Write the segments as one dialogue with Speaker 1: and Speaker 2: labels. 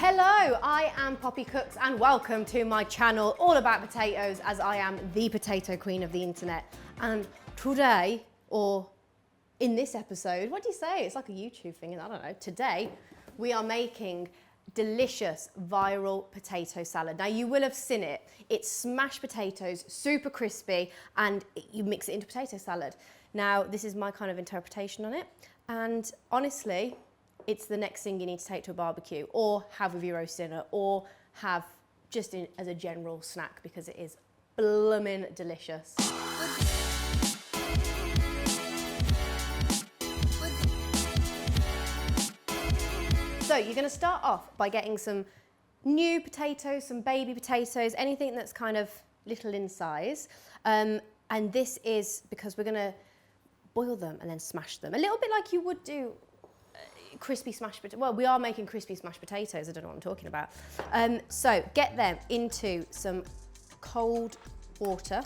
Speaker 1: Hello, I am Poppy Cooks and welcome to my channel all about potatoes, as I am the potato queen of the internet. And today, or in this episode, what do you say? It's like a YouTube thing, I don't know. Today, we are making delicious viral potato salad. Now you will have seen it. It's smashed potatoes, super crispy, and you mix it into potato salad. Now this is my kind of interpretation on it. And honestly, it's the next thing you need to take to a barbecue or have with your roast dinner or have just as a general snack, because it is bloomin' delicious. So you're gonna start off by getting some new potatoes, some baby potatoes, anything that's kind of little in size. And this is because we're gonna boil them and then smash them. A little bit like you would do crispy smashed potatoes. Well, we are making crispy smashed potatoes. I don't know what I'm talking about. So get them into some cold water.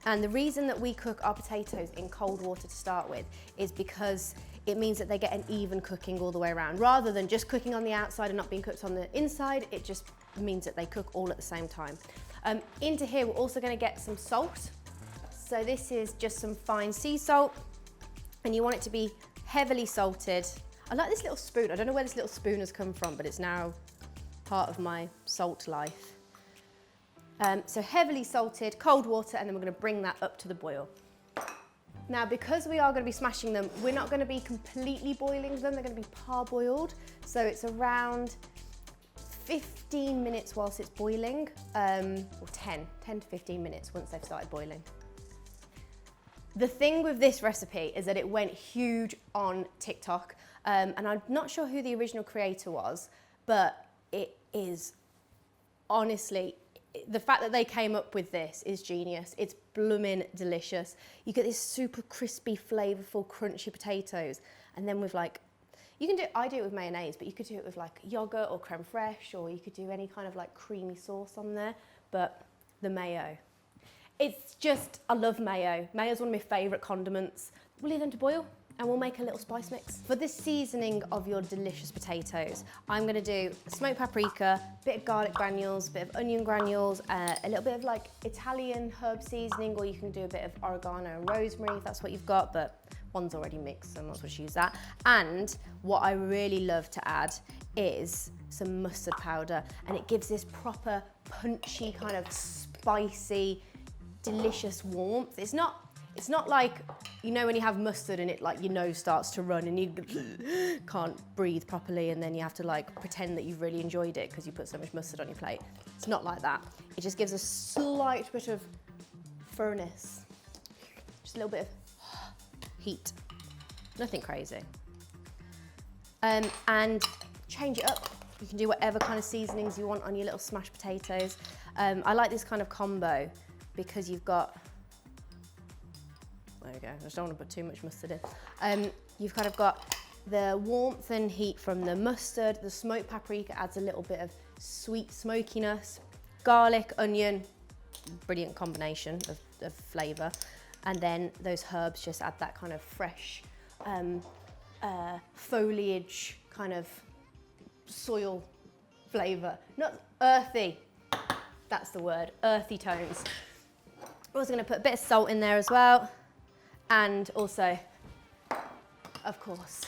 Speaker 1: And the reason that we cook our potatoes in cold water to start with is because it means that they get an even cooking all the way around. Rather than just cooking on the outside and not being cooked on the inside, it just means that they cook all at the same time. Into here, we're also gonna get some salt. So this is just some fine sea salt, and you want it to be heavily salted. I like this little spoon. I don't know where this little spoon has come from, but it's now part of my salt life. So heavily salted, cold water, and then we're gonna bring that up to the boil. Now, because we are gonna be smashing them, we're not gonna be completely boiling them. They're gonna be parboiled. So it's around 15 minutes whilst it's boiling, or 10 to 15 minutes once they've started boiling. The thing with this recipe is that it went huge on TikTok. And I'm not sure who the original creator was, but it is honestly, the fact that they came up with this is genius. It's bloomin' delicious. You get this super crispy, flavorful, crunchy potatoes. And then with like, I do it with mayonnaise, but you could do it with like yogurt or creme fraiche, or you could do any kind of like creamy sauce on there. But the mayo, it's just, I love mayo. Mayo's one of my favorite condiments. We'll leave them to boil, and we'll make a little spice mix. For the seasoning of your delicious potatoes, I'm gonna do smoked paprika, bit of garlic granules, bit of onion granules, a little bit of like Italian herb seasoning, or you can do a bit of oregano and rosemary if that's what you've got, but one's already mixed, so I'm not supposed to use that. And what I really love to add is some mustard powder, and it gives this proper punchy, kind of spicy, delicious warmth. It's not like, you know, when you have mustard and it like your nose starts to run and you can't breathe properly, and then you have to like pretend that you've really enjoyed it because you put so much mustard on your plate. It's not like that. It just gives a slight bit of furnace, just a little bit of heat, nothing crazy. And change it up. You can do whatever kind of seasonings you want on your little smashed potatoes. I like this kind of combo because you've got, there we go, I just don't want to put too much mustard in. You've kind of got the warmth and heat from the mustard, the smoked paprika adds a little bit of sweet smokiness, garlic, onion, brilliant combination of flavour, and then those herbs just add that kind of fresh foliage, kind of soil flavour, not earthy, that's the word, earthy tones. We're also going to put a bit of salt in there as well. And also, of course,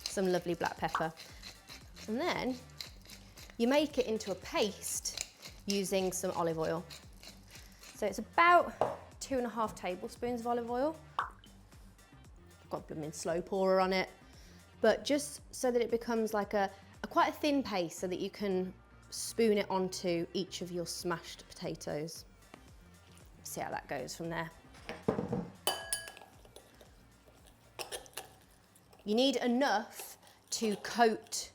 Speaker 1: some lovely black pepper. And then you make it into a paste using some olive oil. So it's about 2.5 tablespoons of olive oil. I've got a slow pourer on it, but just so that it becomes like a quite a thin paste, so that you can spoon it onto each of your smashed potatoes. See how that goes from there. You need enough to coat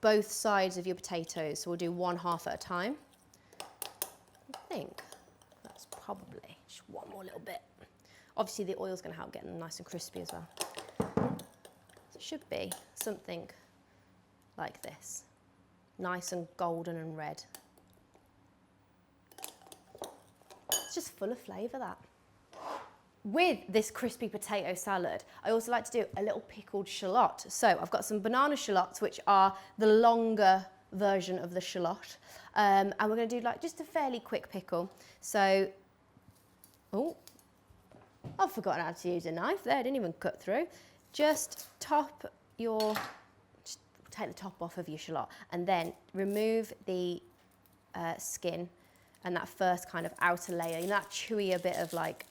Speaker 1: both sides of your potatoes, so we'll do one half at a time. I think that's probably just one more little bit. Obviously the oil's gonna help get them nice and crispy as well. So it should be something like this, nice and golden and red. It's just full of flavour, that. With this crispy potato salad, I also like to do a little pickled shallot. So I've got some banana shallots, which are the longer version of the shallot. And we're going to do like just a fairly quick pickle. So, oh, I've forgotten how to use a knife there, I didn't even cut through. Just take the top off of your shallot and then remove the skin and that first kind of outer layer, you know, that chewier bit of like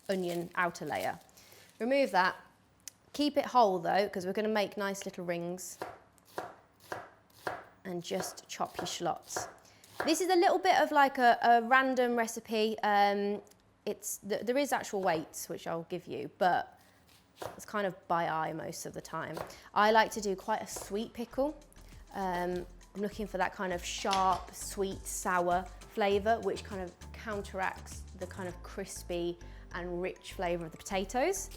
Speaker 1: onion outer layer. Remove that. Keep it whole though, because we're going to make nice little rings. And just chop your shallots. This is a little bit of like a random recipe. There is actual weights, which I'll give you, but it's kind of by eye most of the time. I like to do quite a sweet pickle. I'm looking for that kind of sharp, sweet, sour flavour, which kind of counteracts the kind of crispy and rich flavour of the potatoes.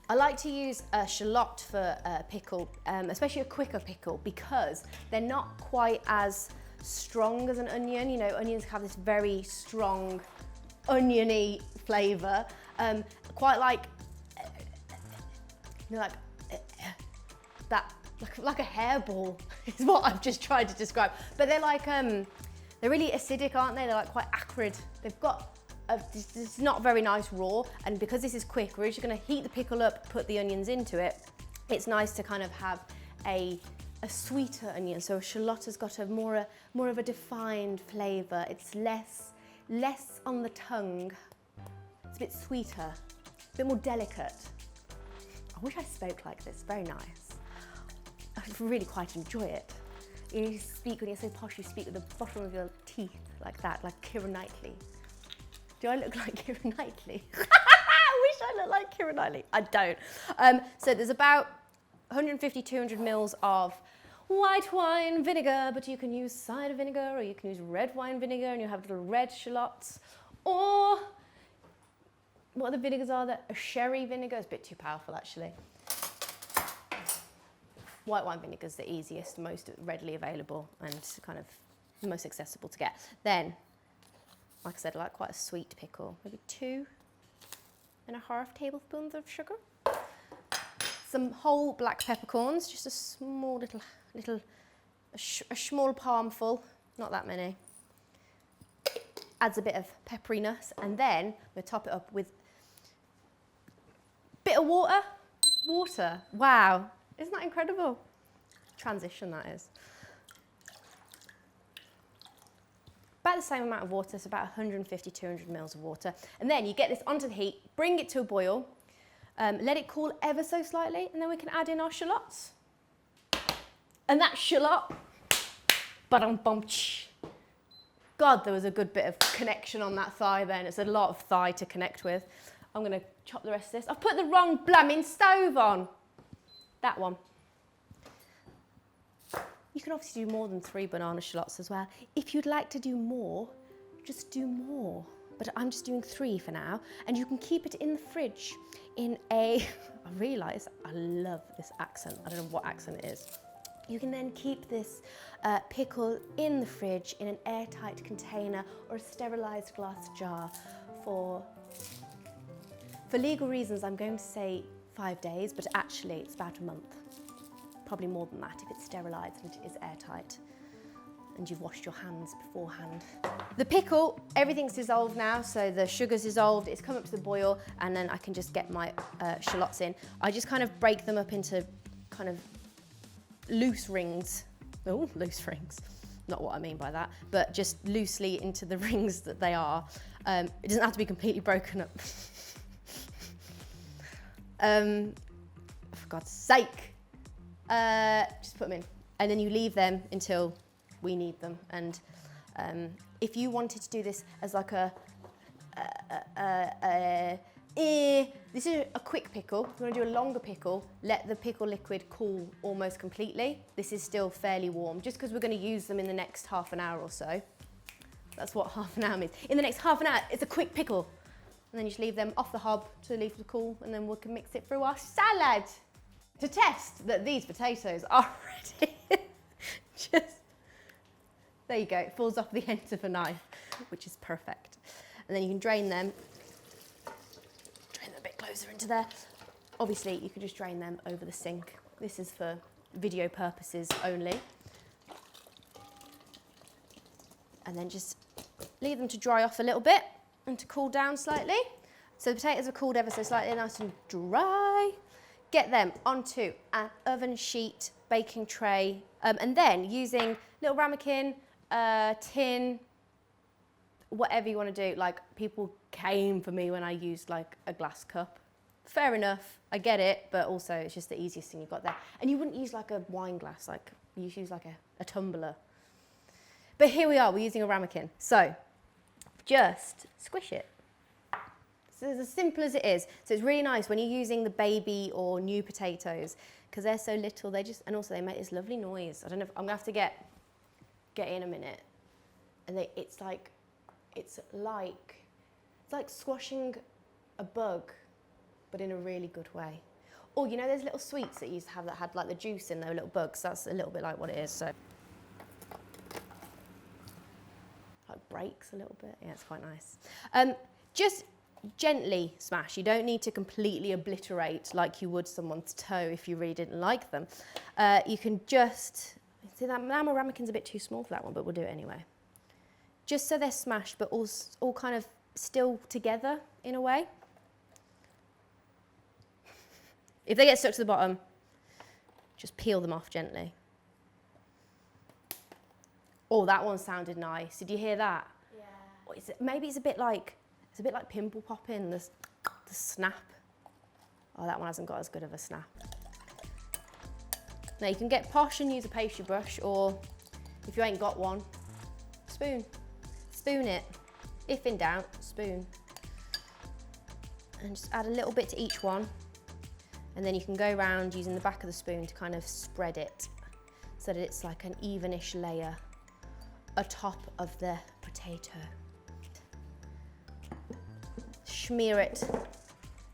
Speaker 1: I like to use a shallot for a pickle, especially a quicker pickle, because they're not quite as strong as an onion. You know, onions have this very strong oniony flavour, quite like, you know, that, like a hairball is what I've just tried to describe. But they're like, they're really acidic, aren't they? They're like quite acrid. They've got it's not very nice raw, and because this is quick, we're just going to heat the pickle up, put the onions into it. It's nice to kind of have a sweeter onion, so a shallot has got more of a defined flavour. It's less on the tongue. It's a bit sweeter, a bit more delicate. I wish I spoke like this. Very nice. I really quite enjoy it. You speak, when you're so posh, you speak with the bottom of your teeth like that, like Keira Knightley. Do I look like Keira Knightley? I wish I looked like Keira Knightley. I don't. So there's about 150, 200 mils of white wine vinegar, but you can use cider vinegar or you can use red wine vinegar and you have little red shallots. Or, what other vinegars are there? A sherry vinegar is a bit too powerful actually. White wine vinegar is the easiest, most readily available and kind of most accessible to get. Then, like I said, I like quite a sweet pickle. Maybe 2.5 tablespoons of sugar. Some whole black peppercorns, just a small a small palmful, not that many. Adds a bit of pepperiness, and then we'll top it up with a bit of water. Water, wow, isn't that incredible? Transition that is. About the same amount of water, so about 150, 200 mils of water. And then you get this onto the heat, bring it to a boil, let it cool ever so slightly, and then we can add in our shallots. And that shallot, ba-dum-bum-ch. God, there was a good bit of connection on that thigh then. It's a lot of thigh to connect with. I'm gonna chop the rest of this. I've put the wrong blamming stove on. That one. You can obviously do more than 3 banana shallots as well. If you'd like to do more, just do more. But I'm just doing 3 for now. And you can keep it in the fridge in I realise I love this accent. I don't know what accent it is. You can then keep this pickle in the fridge in an airtight container or a sterilised glass jar for legal reasons. I'm going to say 5 days, but actually it's about a month. Probably more than that if it's sterilised and it is airtight and you've washed your hands beforehand. The pickle, everything's dissolved now, so the sugar's dissolved, it's come up to the boil, and then I can just get my shallots in. I just kind of break them up into kind of loose rings. Oh, loose rings. Not what I mean by that, but just loosely into the rings that they are. It doesn't have to be completely broken up. For God's sake. Just put them in, and then you leave them until we need them. And if you wanted to do this as like this is a quick pickle. If you want to do a longer pickle, let the pickle liquid cool almost completely. This is still fairly warm, just because we're going to use them in the next half an hour or so. That's what half an hour means. In the next half an hour, it's a quick pickle. And then you just leave them off the hob to leave it cool, and then we can mix it through our salad. To test that these potatoes are ready, there you go, it falls off the end of a knife, which is perfect. And then you can drain them a bit closer into there. Obviously, you can just drain them over the sink. This is for video purposes only. and then just leave them to dry off a little bit and to cool down slightly. So the potatoes are cooled ever so slightly, nice and dry. Get them onto an oven sheet baking tray, and then using little ramekin, tin, whatever you want to do. Like, people came for me when I used like a glass cup. Fair enough, I get it, but also it's just the easiest thing you've got there. And you wouldn't use like a wine glass, like you use like a tumbler. But here we are, we're using a ramekin. So just squish it. So it's as simple as it is. So it's really nice when you're using the baby or new potatoes, because they're so little, and also they make this lovely noise. I don't know if I'm gonna have to get in a minute. And it's like squashing a bug, but in a really good way. Or, you know, there's little sweets that you used to have that had like the juice in their little bugs. That's a little bit like what it is. So, like breaks a little bit. Yeah, it's quite nice. Just gently smash. You don't need to completely obliterate like you would someone's toe if you really didn't like them. You can just, see that my ramekin's a bit too small for that one, but we'll do it anyway. Just so they're smashed, but all kind of still together in a way. If they get stuck to the bottom, just peel them off gently. Oh, that one sounded nice. Did you hear that? Yeah. Maybe it's a bit like pimple popping, the snap. Oh, that one hasn't got as good of a snap. Now you can get posh and use a pastry brush, or if you ain't got one, spoon. Spoon it. If in doubt, spoon. And just add a little bit to each one. And then you can go around using the back of the spoon to kind of spread it so that it's like an evenish layer atop of the potato. Smear it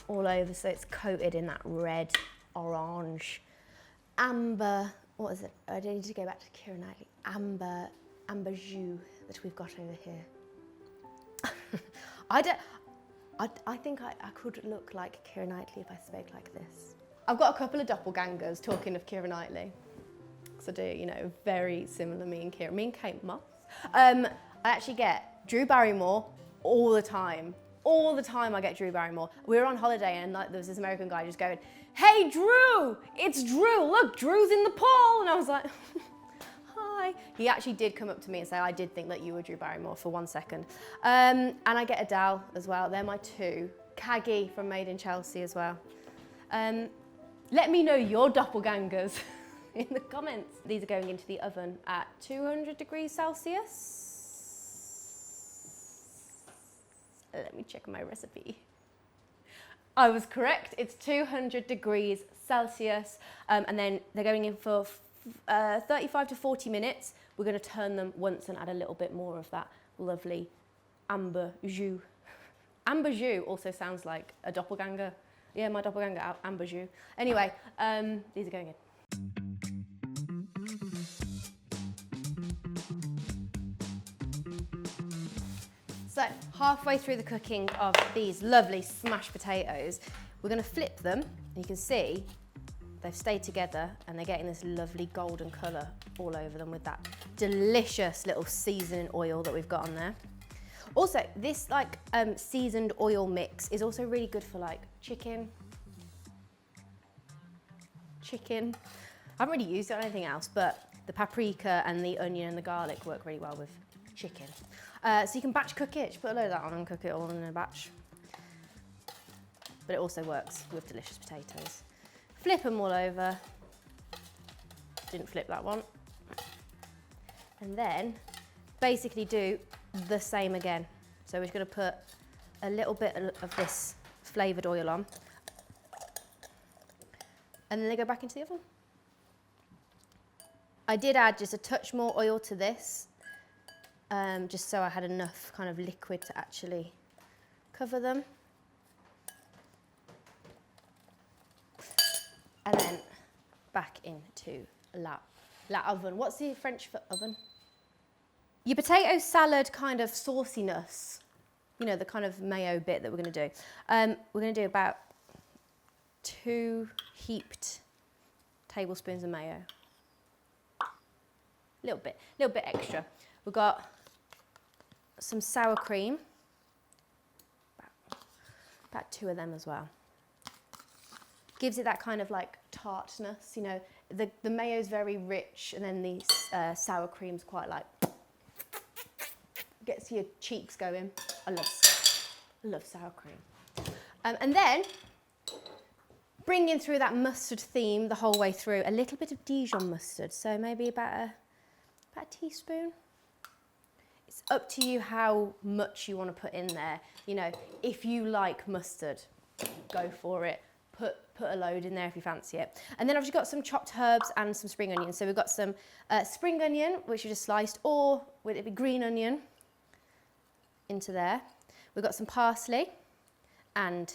Speaker 1: all over so it's coated in that red, orange, amber, what is it? I need to go back to Keira Knightley. Amber jus that we've got over here. I think I could look like Keira Knightley if I spoke like this. I've got a couple of doppelgangers, talking of Keira Knightley. Because I do, you know, very similar, me and Keira. Me and Kate Moss. I actually get Drew Barrymore all the time. All the time I get Drew Barrymore. We were on holiday and like, there was this American guy just going, "Hey Drew, it's Drew, look, Drew's in the pool." And I was like, hi. He actually did come up to me and say, "I did think that you were Drew Barrymore for 1 second." And I get Adele as well, they're my two. Caggie from Made in Chelsea as well. Let me know your doppelgangers in the comments. These are going into the oven at 200 degrees Celsius. Let me check my recipe. I was correct, it's 200 degrees Celsius, and then they're going in for 35 to 40 minutes. We're going to turn them once and add a little bit more of that lovely amber jus. Amber jus also sounds like a doppelganger. Yeah, my doppelganger, amber jus. Anyway, these are going in. So, halfway through the cooking of these lovely smashed potatoes, we're going to flip them, and you can see they've stayed together and they're getting this lovely golden colour all over them with that delicious little seasoning oil that we've got on there. Also, this like seasoned oil mix is also really good for like chicken. I haven't really used it on anything else, but the paprika and the onion and the garlic work really well with chicken. So you can batch cook it, just put a load of that on and cook it all in a batch. But it also works with delicious potatoes. Flip them all over. Didn't flip that one. And then basically do the same again. So we're just going to put a little bit of this flavoured oil on. And then they go back into the oven. I did add just a touch more oil to this, just so I had enough kind of liquid to actually cover them. And then back into la oven. What's the French for oven? Your potato salad kind of sauciness, you know, the kind of mayo bit that we're going to do. We're going to do about 2 heaped tablespoons of mayo. Little bit extra. We've got some sour cream, about 2 of them as well. Gives it that kind of like tartness, you know, the mayo is very rich, and then the sour cream's quite like, gets your cheeks going. I love sour cream. And then, bringing through that mustard theme the whole way through, a little bit of Dijon mustard, so maybe about a teaspoon. It's up to you how much you want to put in there. You know, if you like mustard, go for it. Put a load in there if you fancy it. And then I've just got some chopped herbs and some spring onions. So we've got some spring onion, which you just sliced, or would it be green onion, into there. We've got some parsley and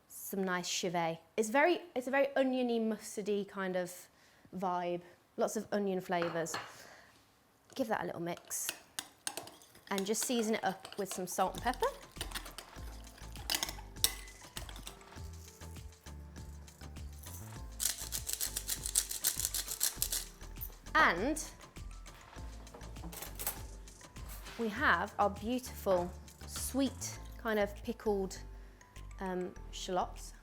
Speaker 1: some nice chives. It's a very oniony, mustardy kind of vibe. Lots of onion flavours. Give that a little mix. And just season it up with some salt and pepper. And we have our beautiful, sweet, kind of pickled shallots.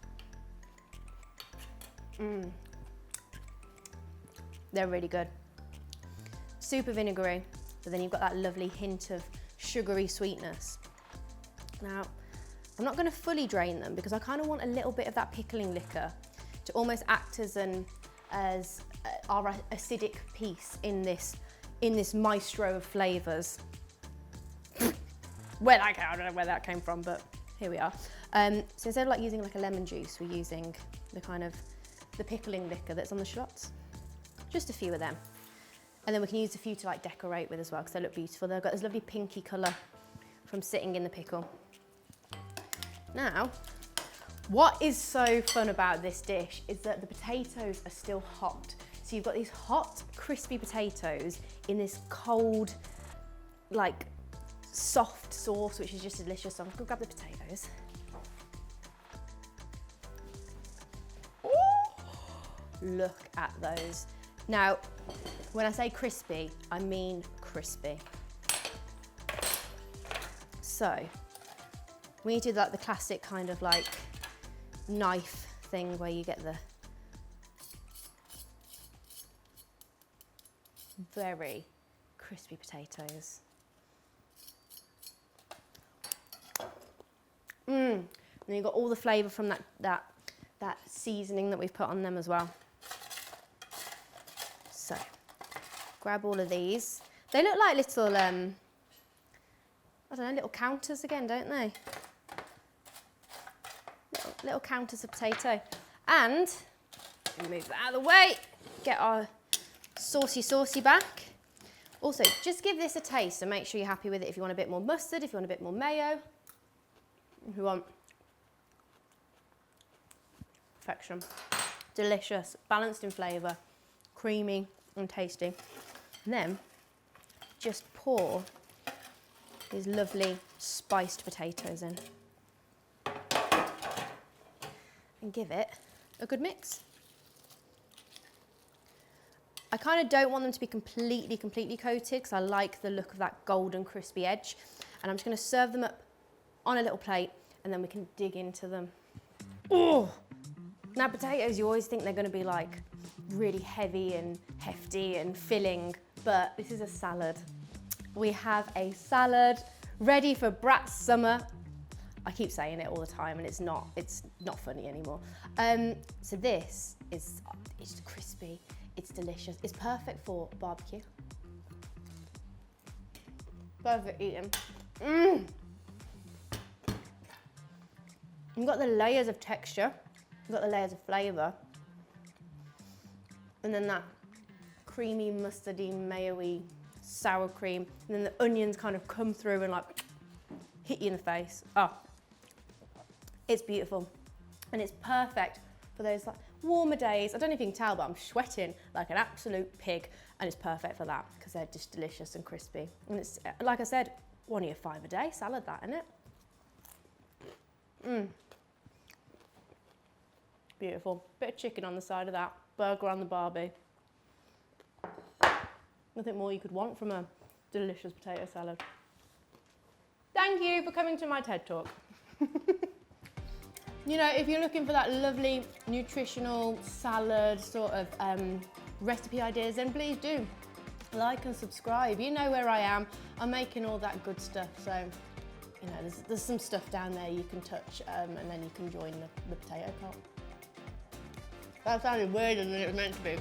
Speaker 1: They're really good. Super vinegary, but then you've got that lovely hint of sugary sweetness. Now, I'm not going to fully drain them because I kind of want a little bit of that pickling liquor to almost act as our acidic piece in this maestro of flavours. I don't know where that came from, but here we are. So instead of like using like a lemon juice, we're using the pickling liquor that's on the shallots. Just a few of them. And then we can use a few to like decorate with as well, because they look beautiful. They've got this lovely pinky colour from sitting in the pickle. Now, what is so fun about this dish is that the potatoes are still hot. So you've got these hot, crispy potatoes in this cold, like soft sauce, which is just delicious. So I'm gonna grab the potatoes. Look at those. Now, when I say crispy, I mean crispy. So, we do like the classic kind of like knife thing where you get the very crispy potatoes. And you've got all the flavour from that seasoning that we've put on them as well. So, grab all of these. They look like little, I don't know, little counters again, don't they? Little counters of potato. And, move that out of the way, get our saucy back. Also, just give this a taste and make sure you're happy with it. If you want a bit more mustard, if you want a bit more mayo, if you want perfection. Delicious, balanced in flavour, creamy and tasty. And then just pour these lovely spiced potatoes in and give it a good mix. I kind of don't want them to be completely coated because I like the look of that golden crispy edge. And I'm just going to serve them up on a little plate and then we can dig into them. Oh! Now potatoes, you always think they're going to be like really heavy and hefty and filling, but this is a salad. We have a salad ready for Brat's summer. I keep saying it all the time and it's not funny anymore. So this is, it's crispy, it's delicious. It's perfect for barbecue. Perfect eating. You've got the layers of texture, you've got the layers of flavour, and then that creamy, mustardy, mayo-y sour cream, and then the onions kind of come through and like hit you in the face. Oh, it's beautiful. And it's perfect for those like warmer days. I don't know if you can tell, but I'm sweating like an absolute pig, and it's perfect for that because they're just delicious and crispy. And it's, like I said, one of your 5 a day salad, that, isn't it? Beautiful. Bit of chicken on the side of that, burger on the barbie. Nothing more you could want from a delicious potato salad. Thank you for coming to my TED Talk. You know, if you're looking for that lovely nutritional salad sort of recipe ideas, then please do like and subscribe. You know where I am. I'm making all that good stuff, so you know there's some stuff down there you can touch, and then you can join the potato cult. That sounded weirder than it was meant to be.